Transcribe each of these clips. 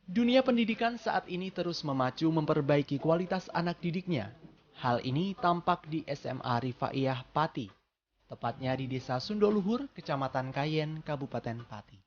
Dunia pendidikan saat ini terus memacu memperbaiki kualitas anak didiknya. Hal ini tampak di SMA Rifaiyah Pati, tepatnya di Desa Sundoluhur, Kecamatan Kayen, Kabupaten Pati.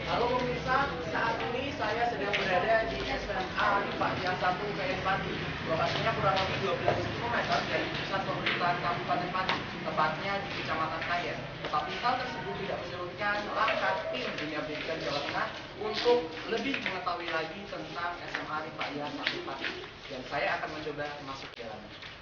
Halo pemirsa, saat ini saya sedang berada di SMA Rifaiyah 1 Kayen Pati. Lokasinya kurang lebih 12 km dari pusat pemerintahan Kabupaten Pati, tepatnya di Kecamatan Kayen. Tetapi hal tersebut tidak menyurutkan langkah tim dunia pendidikan Jawa Tengah untuk lebih mengetahui lagi tentang SMA Rifaiyah 1 Pati. Dan saya akan mencoba masuk ke dalamnya.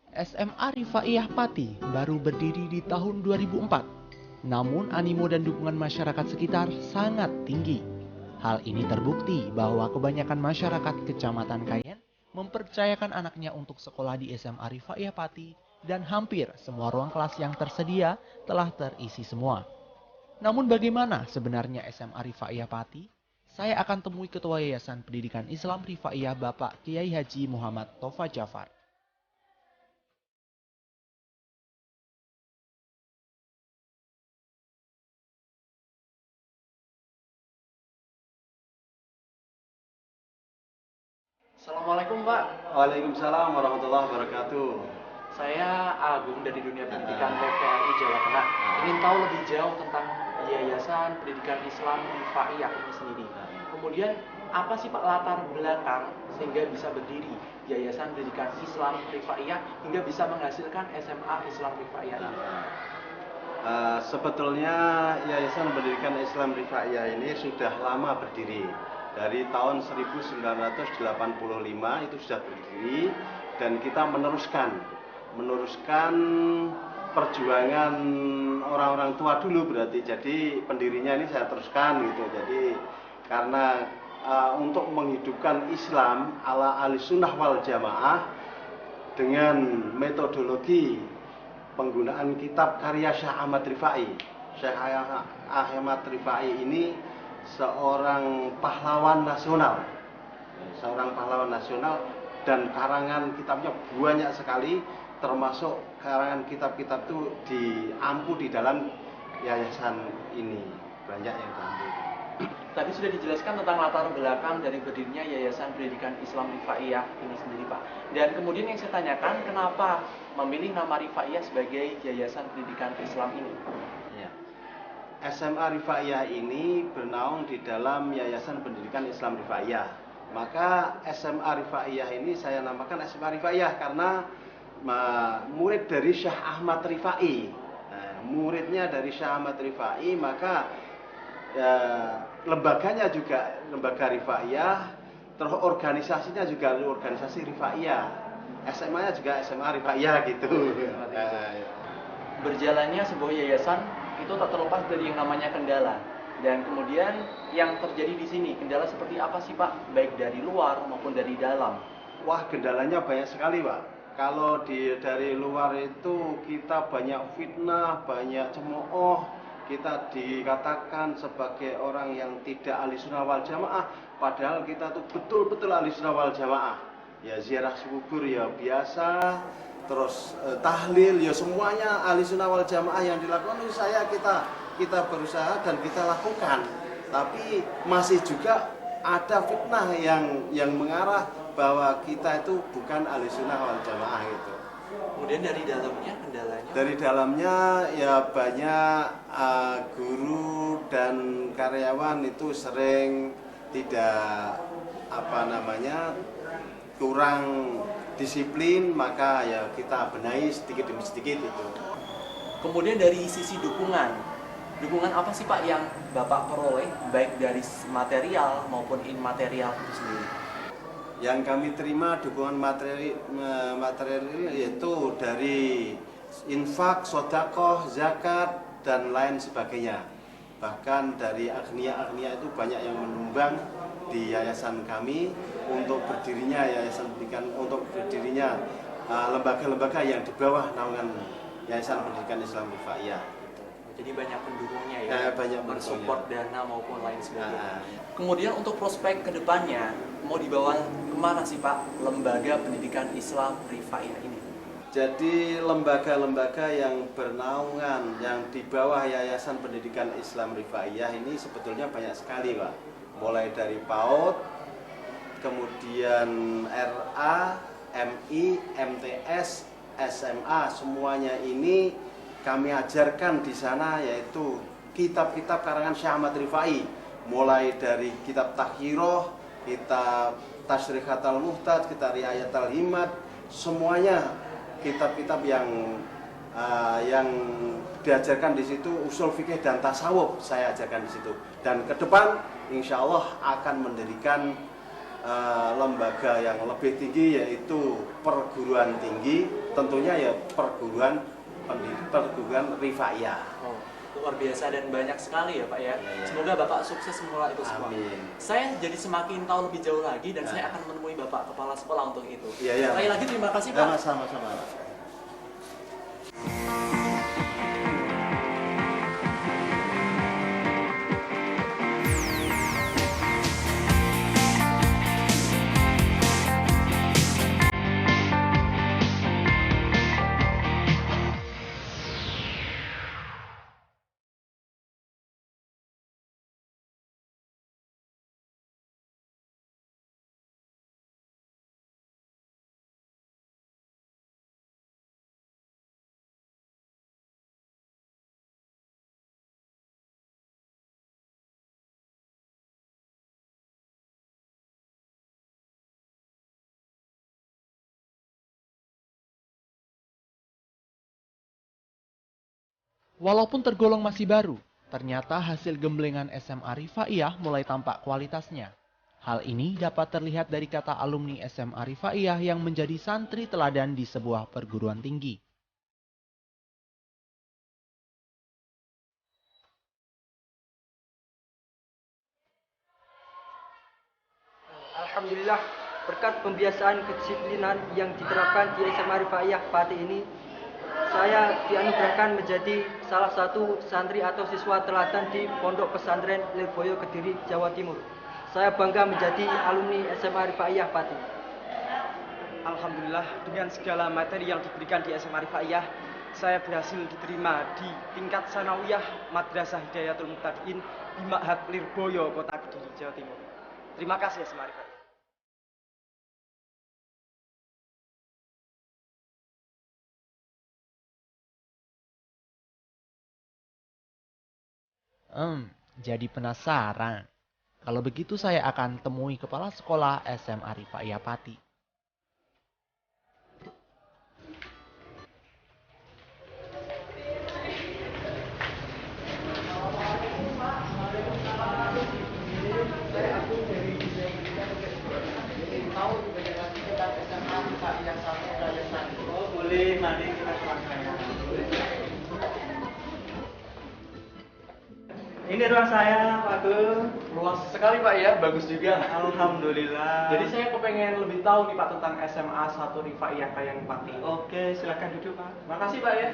SMA Rifaiyah Pati baru berdiri di tahun 2004. Namun animo dan dukungan masyarakat sekitar sangat tinggi. Hal ini terbukti bahwa kebanyakan masyarakat Kecamatan Kayen mempercayakan anaknya untuk sekolah di SMA Rifaiyah Pati dan hampir semua ruang kelas yang tersedia telah terisi semua. Namun bagaimana sebenarnya SMA Rifaiyah Pati? Saya akan temui Ketua Yayasan Pendidikan Islam Rifaiyah Bapak Kiai Haji Muhammad Tofa Jafar. Assalamualaikum Pak, Waalaikumsalam warahmatullahi wabarakatuh. saya Agung dari Dunia Pendidikan TVRI Jawa Tengah. Ingin tahu lebih jauh tentang Yayasan Pendidikan Islam Rifaiyah ini sendiri. Kemudian apa sih Pak latar belakang sehingga bisa berdiri Yayasan Pendidikan Islam Rifaiyah hingga bisa menghasilkan SMA Islam Rifaiyah ini? Sebetulnya Yayasan Pendidikan Islam Rifaiyah ini sudah lama berdiri. Dari tahun 1985 itu sudah berdiri dan kita meneruskan perjuangan orang-orang tua dulu berarti. Jadi pendirinya ini saya teruskan gitu. Jadi karena untuk menghidupkan Islam ala Ahlussunnah wal Jamaah dengan metodologi penggunaan kitab karya Syekh Ahmad Rifai. Syekh Ahmad Rifai ini seorang pahlawan nasional. Dan karangan kitabnya banyak sekali, termasuk karangan kitab-kitab itu diampu di dalam yayasan ini. Banyak yang diampu. Tadi sudah dijelaskan tentang latar belakang dari berdirinya Yayasan Pendidikan Islam Rifaiyah ini sendiri Pak. Dan kemudian yang saya tanyakan, kenapa memilih nama Rifaiyah sebagai Yayasan Pendidikan Islam ini? Ya. SMA Rifaiyah ini bernaung di dalam Yayasan Pendidikan Islam Rifaiyah. Maka SMA Rifaiyah ini saya namakan SMA Rifaiyah karena murid dari Syekh Ahmad Rifai. Muridnya dari Syekh Ahmad Rifai, maka lembaganya juga lembaga Rifaiyah, terus organisasinya juga organisasi Rifaiyah, SMA-nya juga SMA Rifaiyah gitu. Berjalannya sebuah yayasan itu tak terlepas dari yang namanya kendala. Dan kemudian yang terjadi di sini, kendala seperti apa sih Pak? Baik dari luar maupun dari dalam. Wah, kendalanya banyak sekali Pak. Kalau dari luar itu kita banyak fitnah, banyak cemooh, kita dikatakan sebagai orang yang tidak ahlussunnah wal jamaah, padahal kita tuh betul-betul ahlussunnah wal jamaah. Ya ziarah kubur ya biasa, terus tahlil ya semuanya ahlussunnah wal jamaah yang dilakukan itu kita berusaha dan kita lakukan. Tapi masih juga ada fitnah yang mengarah bahwa kita itu bukan Ahlussunnah wal Jamaah gitu. Kemudian dari dalamnya kendalanya? Dari dalamnya ya banyak guru dan karyawan itu sering tidak kurang disiplin, maka ya kita benahi sedikit demi sedikit itu. Kemudian dari sisi dukungan apa sih Pak yang Bapak peroleh baik dari material maupun imaterial itu sendiri? Yang kami terima dukungan materi yaitu dari infak, sedekah, zakat dan lain sebagainya. Bahkan dari agnia-agnia itu banyak yang menyumbang di yayasan kami untuk berdirinya yayasan pendidikan, untuk berdirinya lembaga-lembaga yang di bawah naungan Yayasan Pendidikan Islam Rifaiyah. Jadi banyak pendukungnya ya, banyak mensupport dana maupun lain sebagainya. Kemudian untuk prospek kedepannya mau dibawa kemana sih Pak lembaga pendidikan Islam Rifaiyah ini? Jadi lembaga-lembaga yang bernaungan yang di bawah Yayasan Pendidikan Islam Rifaiyah ini sebetulnya banyak sekali Pak. Mulai dari PAUD, kemudian RA, MI, MTS, SMA, semuanya ini kami ajarkan di sana yaitu kitab-kitab karangan Syekh Ahmad Rifai, mulai dari kitab Takhirah, kitab Tasrikhatul Muhtaj, kitab Riayatul Himmat, semuanya kitab-kitab yang diajarkan di situ, usul fikih dan tasawuf saya ajarkan di situ. Dan ke depan insya Allah akan mendirikan lembaga yang lebih tinggi yaitu perguruan tinggi, tentunya ya perguruan Rifaiyah. Oh, luar biasa dan banyak sekali ya Pak ya. Semoga Bapak sukses mengelola itu semua. Amin. Saya jadi semakin tahu lebih jauh lagi dan saya akan menemui Bapak kepala sekolah untuk itu. Iya. Sekali lagi terima kasih Pak. Sama-sama. Walaupun tergolong masih baru, ternyata hasil gemblengan SMA Rifaiyah mulai tampak kualitasnya. Hal ini dapat terlihat dari kata alumni SMA Rifaiyah yang menjadi santri teladan di sebuah perguruan tinggi. Alhamdulillah, berkat pembiasaan kedisiplinan yang diterapkan di SMA Rifaiyah Pati ini, saya dianugerahkan menjadi salah satu santri atau siswa teladan di Pondok Pesantren Lirboyo Kediri, Jawa Timur. Saya bangga menjadi alumni SMA Rifaiyah Pati. Alhamdulillah, dengan segala materi yang diberikan di SMA Rifaiyah, saya berhasil diterima di tingkat sanawiyah Madrasah Hidayatul Muhtadin di Ma'had Lirboyo, Kota Kediri, Jawa Timur. Terima kasih SMA Rifaiyah. Jadi penasaran. Kalau begitu saya akan temui kepala sekolah SMA Rifaiyah Pati. Boleh, mari kita selesaikan. Ini ruang saya, Pak Tul. Luas sekali Pak ya, bagus juga. Alhamdulillah. Jadi saya kepengen lebih tahu nih Pak tentang SMA 1 Rifaiyah Kayang Pati. Oke, silakan duduk, Pak. Makasih Pak ya.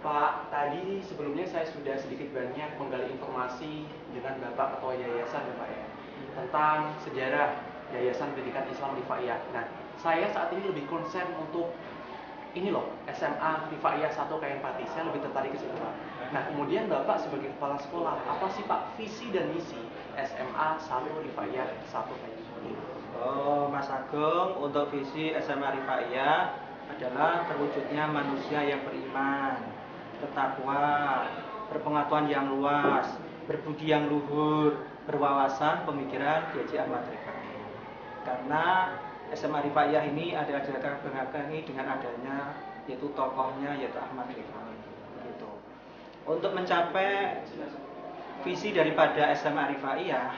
Pak, tadi sebelumnya saya sudah sedikit banyak menggali informasi dengan Bapak Ketua Yayasan ya Pak ya, tentang sejarah Yayasan Pendidikan Islam Rifaiyah. Nah, saya saat ini lebih konsen untuk ini loh, SMA Rifaiyah 1 Kayang Pati. Saya lebih tertarik ke situ Pak. Nah, kemudian Bapak sebagai kepala sekolah, apa sih Pak visi dan misi SMA 1 Rifaiyah 1 Kayan Pati? Oh, Mas Agung, untuk visi SMA Rifaiyah adalah terwujudnya manusia yang beriman, bertakwa, berpengetahuan yang luas, berbudi yang luhur, berwawasan, pemikiran Kiai Ahmad Rifai. Karena SMA Rifaiyah ini adalah dilakukan dengan adanya yaitu tokohnya yaitu Ahmad Rifai. Begitu. Untuk mencapai visi daripada SMA Rifaiyah,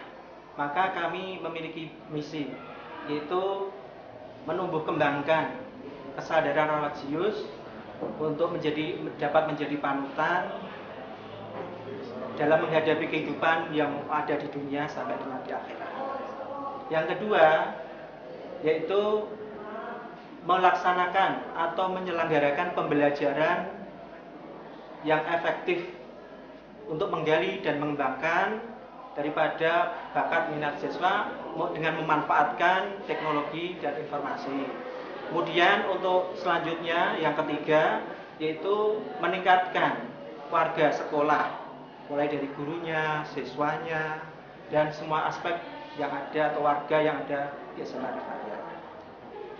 maka kami memiliki misi, yaitu menumbuh kembangkan kesadaran religius untuk dapat menjadi panutan dalam menghadapi kehidupan yang ada di dunia sampai dengan di akhirat. Yang kedua, yaitu melaksanakan atau menyelenggarakan pembelajaran yang efektif untuk menggali dan mengembangkan daripada bakat minat siswa dengan memanfaatkan teknologi dan informasi. Kemudian untuk selanjutnya yang ketiga yaitu meningkatkan warga sekolah mulai dari gurunya, siswanya dan semua aspek yang ada atau warga yang ada di SMA Rifaiyah.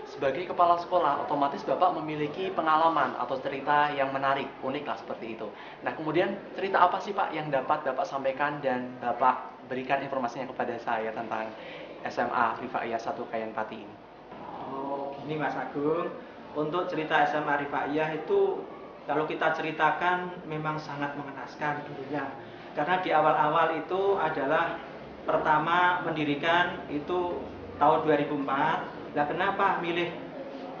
Sebagai kepala sekolah, otomatis Bapak memiliki pengalaman atau cerita yang menarik, unik lah seperti itu. Nah, kemudian cerita apa sih Pak yang dapat Bapak sampaikan dan Bapak berikan informasinya kepada saya tentang SMA Rifaiyah 1 Kayan Pati ini? Oh, ini Mas Agung, untuk cerita SMA Rifaiyah itu kalau kita ceritakan memang sangat mengenaskan dulunya. Karena di awal-awal itu adalah pertama mendirikan itu tahun 2004. Nah, kenapa milih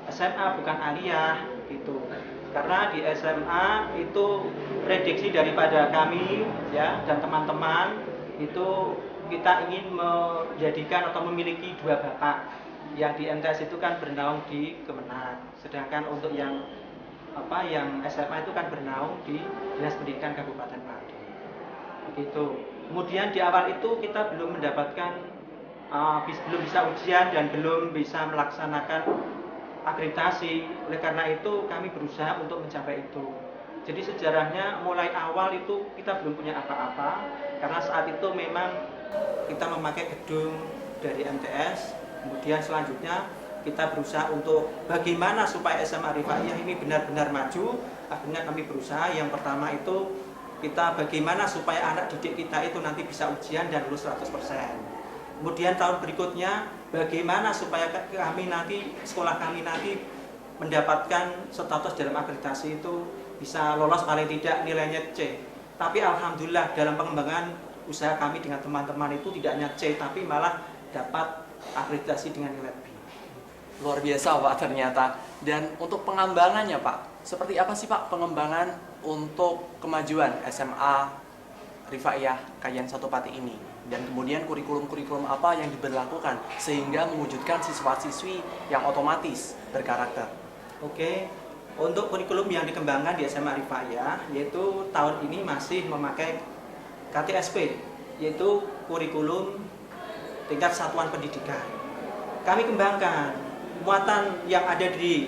SMA bukan aliyah gitu? Karena di SMA itu prediksi daripada kami ya dan teman-teman itu kita ingin menjadikan atau memiliki dua bapak. Yang di MTS itu kan bernaung di Kemenang, sedangkan untuk yang SMA itu kan bernaung di Dinas Pendidikan Kabupaten Pati. Begitu. Kemudian di awal itu kita belum mendapatkan belum bisa ujian dan belum bisa melaksanakan akreditasi. Oleh karena itu kami berusaha untuk mencapai itu. Jadi sejarahnya mulai awal itu kita belum punya apa-apa karena saat itu memang kita memakai gedung dari MTS. Kemudian selanjutnya kita berusaha untuk bagaimana supaya SMA Rifaiyah ini benar-benar maju. Akhirnya kami berusaha yang pertama itu kita bagaimana supaya anak didik kita itu nanti bisa ujian dan lulus 100%. Kemudian tahun berikutnya bagaimana supaya kami nanti sekolah kami nanti mendapatkan status dalam akreditasi itu bisa lolos paling tidak nilainya C. Tapi alhamdulillah dalam pengembangan usaha kami dengan teman-teman itu tidak hanya C tapi malah dapat akreditasi dengan nilai B. Luar biasa Pak ternyata. Dan untuk pengembangannya Pak, seperti apa sih Pak pengembangan untuk kemajuan SMA Rifaiyah Kayan 1 Pati ini? Dan kemudian kurikulum-kurikulum apa yang diberlakukan sehingga mewujudkan siswa-siswi yang otomatis berkarakter? Oke, untuk kurikulum yang dikembangkan di SMA Rifaiyah yaitu tahun ini masih memakai KTSP, yaitu kurikulum tingkat satuan pendidikan. Kami kembangkan muatan yang ada di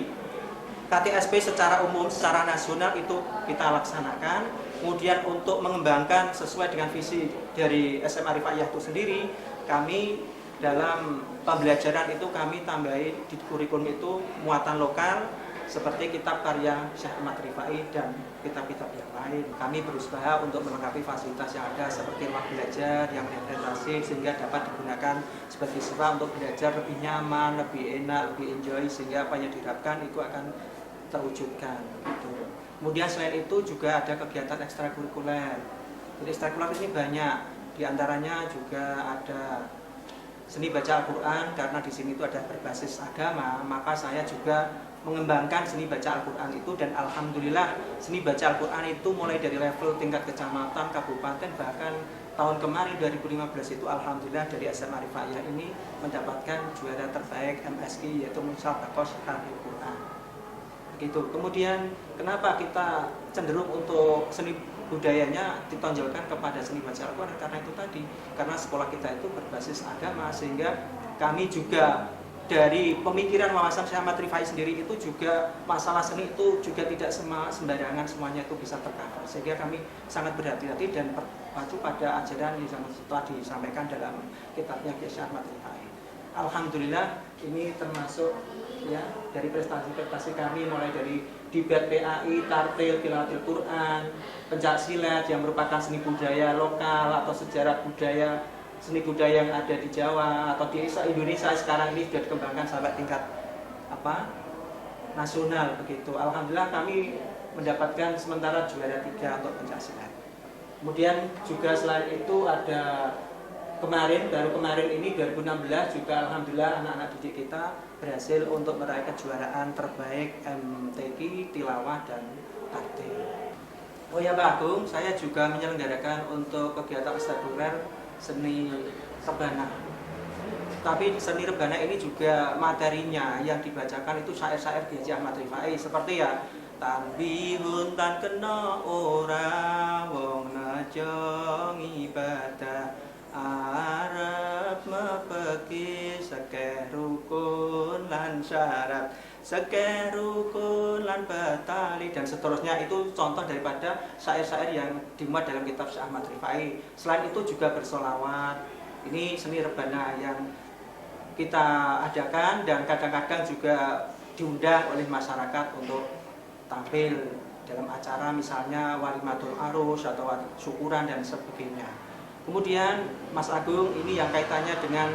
KTSP secara umum, secara nasional itu kita laksanakan. Kemudian untuk mengembangkan sesuai dengan visi dari SMA Rifaiyah itu sendiri, kami dalam pembelajaran itu kami tambahi di kurikulum itu muatan lokal seperti kitab karya Syekh Ahmad Rifai dan kitab-kitab yang lain. Kami berusaha untuk melengkapi fasilitas yang ada seperti ruang belajar yang representatif sehingga dapat digunakan sebagai siswa untuk belajar lebih nyaman, lebih enak, lebih enjoy sehingga apa yang diharapkan itu akan terwujudkan. Gitu. Kemudian selain itu juga ada kegiatan ekstrakurikuler. Jadi ekstrakurikuler ini banyak, diantaranya juga ada seni baca Al-Quran karena di sini itu ada berbasis agama, maka saya juga mengembangkan seni baca Al-Quran itu dan alhamdulillah seni baca Al-Quran itu mulai dari level tingkat kecamatan, kabupaten bahkan tahun kemarin 2015 itu alhamdulillah dari SMA Rifaiyah ini mendapatkan juara terbaik MSI yaitu Musabaqah Al Quran. Gitu. Kemudian kenapa kita cenderung untuk seni budayanya ditonjolkan kepada seni baca Al-Quran karena itu tadi, karena sekolah kita itu berbasis agama sehingga kami juga dari pemikiran wawasan Syekh Ahmad Rifai sendiri itu juga masalah seni itu juga tidak sembarangan semuanya itu bisa tercover, sehingga kami sangat berhati-hati dan berpacu pada ajaran yang telah disampaikan dalam kitabnya Syekh Ahmad Rifai. Alhamdulillah ini termasuk ya dari prestasi-prestasi kami, mulai dari debat PAI, tartil, tilawatil Quran, pencak silat yang merupakan seni budaya lokal atau sejarah budaya, seni budaya yang ada di Jawa atau di Indonesia sekarang ini sudah dikembangkan sampai tingkat nasional begitu. Alhamdulillah kami mendapatkan sementara juara 3 untuk pencak silat. Kemudian juga selain itu ada baru kemarin ini 2016 juga alhamdulillah anak-anak didik kita berhasil untuk meraih kejuaraan terbaik MTQ, tilawah dan tartil. Oh ya Pak Agung, saya juga menyelenggarakan untuk kegiatan ekstrakurikuler seni rebana. Tapi seni rebana ini juga materinya yang dibacakan itu syair-syair Haji Ahmad Rifai seperti ya tanbihun tan kena ora wong najong ibadah arep mepeki sekeh rukun lan syarat sekeh rukun lan batali dan seterusnya. Itu contoh daripada syair-syair yang dimuat dalam kitab Syekh Ahmad Rifai. Selain itu juga bersolawat. Ini seni rebana yang kita adakan dan kadang-kadang juga diundang oleh masyarakat untuk tampil dalam acara misalnya walimatul arus atau syukuran dan sebagainya. Kemudian Mas Agung, ini yang kaitannya dengan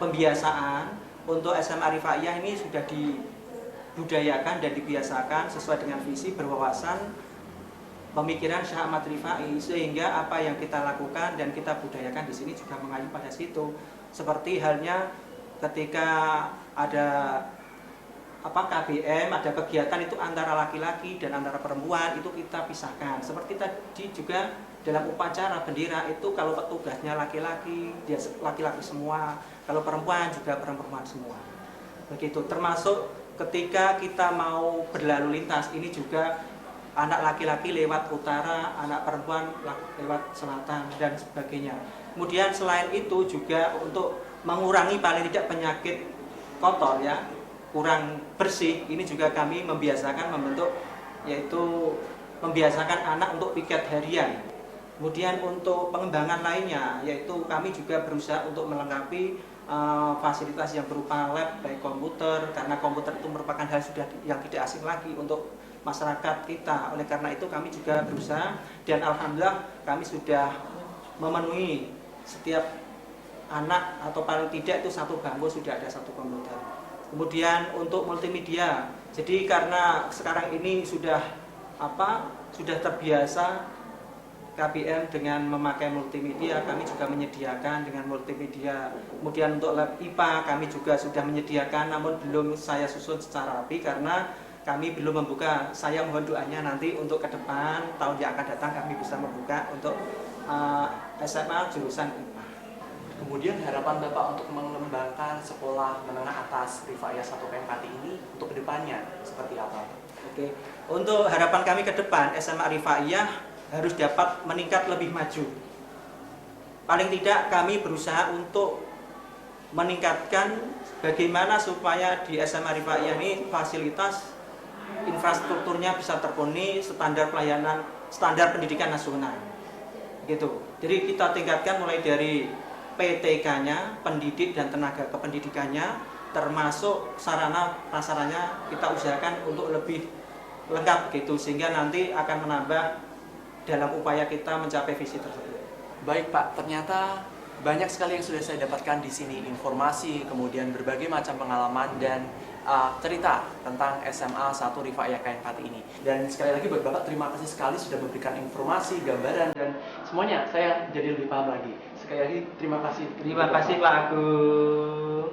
pembiasaan untuk SMA Rifaiyah ini sudah dibudayakan dan dibiasakan sesuai dengan visi berwawasan pemikiran Syekh Ahmad Rifai, sehingga apa yang kita lakukan dan kita budayakan di sini juga mengacu pada situ. Seperti halnya ketika ada KBM, ada kegiatan itu antara laki-laki dan antara perempuan itu kita pisahkan. Seperti tadi juga dalam upacara bendera itu kalau petugasnya laki-laki, dia laki-laki semua, kalau perempuan juga perempuan semua. Begitu, termasuk ketika kita mau berlalu lintas ini juga anak laki-laki lewat utara, anak perempuan lewat selatan dan sebagainya. Kemudian selain itu juga untuk mengurangi paling tidak penyakit kotor ya, kurang bersih, ini juga kami membiasakan membentuk yaitu membiasakan anak untuk piket harian. Kemudian untuk pengembangan lainnya yaitu kami juga berusaha untuk melengkapi fasilitas yang berupa lab baik komputer, karena komputer itu merupakan hal sudah yang tidak asing lagi untuk masyarakat kita. Oleh karena itu kami juga berusaha dan alhamdulillah kami sudah memenuhi setiap anak atau paling tidak itu satu bangku sudah ada satu komputer. Kemudian untuk multimedia, jadi karena sekarang ini sudah terbiasa KBM dengan memakai multimedia, kami juga menyediakan dengan multimedia. Kemudian untuk lab IPA kami juga sudah menyediakan, namun belum saya susun secara rapi karena kami belum membuka. Saya mohon doanya nanti untuk ke depan tahun yang akan datang kami bisa membuka untuk SMA jurusan IPA. Kemudian harapan Bapak untuk mengembangkan sekolah menengah atas Rifaiyah 1 Pati ini untuk kedepannya seperti apa? Oke, untuk harapan kami ke depan SMA Rifaiyah harus dapat meningkat lebih maju. Paling tidak kami berusaha untuk meningkatkan bagaimana supaya di SMA Rifaiyah ini fasilitas infrastrukturnya bisa terpenuhi standar pelayanan, standar pendidikan nasional. Gitu. Jadi kita tingkatkan mulai dari PTK-nya, pendidik dan tenaga kependidikannya, termasuk sarana prasarannya kita usahakan untuk lebih lengkap gitu, sehingga nanti akan menambah dalam upaya kita mencapai visi tersebut. Baik Pak, ternyata banyak sekali yang sudah saya dapatkan di sini, informasi, kemudian berbagai macam pengalaman dan cerita tentang SMA 1 Rifaiyah Pati ini. Dan sekali lagi buat Bapak terima kasih sekali sudah memberikan informasi, gambaran dan semuanya saya jadi lebih paham lagi. Sekali lagi terima kasih. Terima kasih Pak Agung.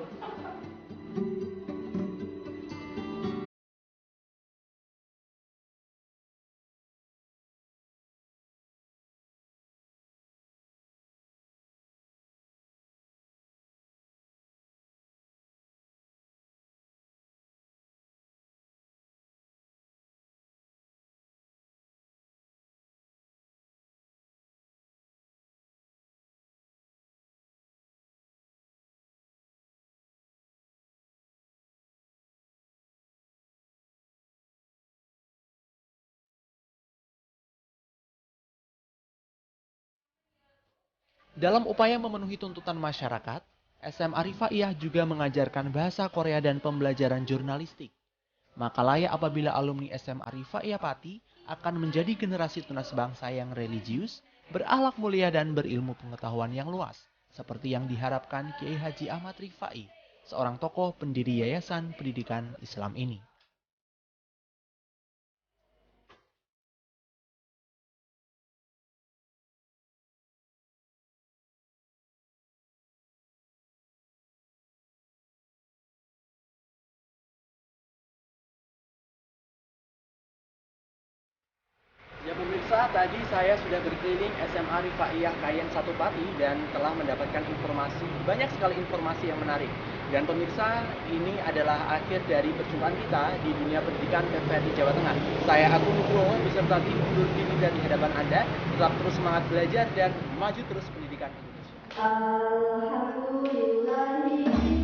Dalam upaya memenuhi tuntutan masyarakat, SMA Rifaiyah juga mengajarkan bahasa Korea dan pembelajaran jurnalistik. Maka layak apabila alumni SMA Rifaiyah Pati akan menjadi generasi tunas bangsa yang religius, berakhlak mulia dan berilmu pengetahuan yang luas, seperti yang diharapkan Kiai Haji Ahmad Rifai, seorang tokoh pendiri Yayasan Pendidikan Islam ini. Ya pemirsa, tadi saya sudah berkeliling SMA Rifaiyah Kayen 1 Pati dan telah mendapatkan informasi, banyak sekali informasi yang menarik. Dan pemirsa, ini adalah akhir dari perjumpaan kita di dunia pendidikan TVRI Jawa Tengah. Saya Agung Nugroho beserta tim undur diri dari hadapan Anda. Tetap terus semangat belajar dan maju terus pendidikan Indonesia. Alhamdulillah.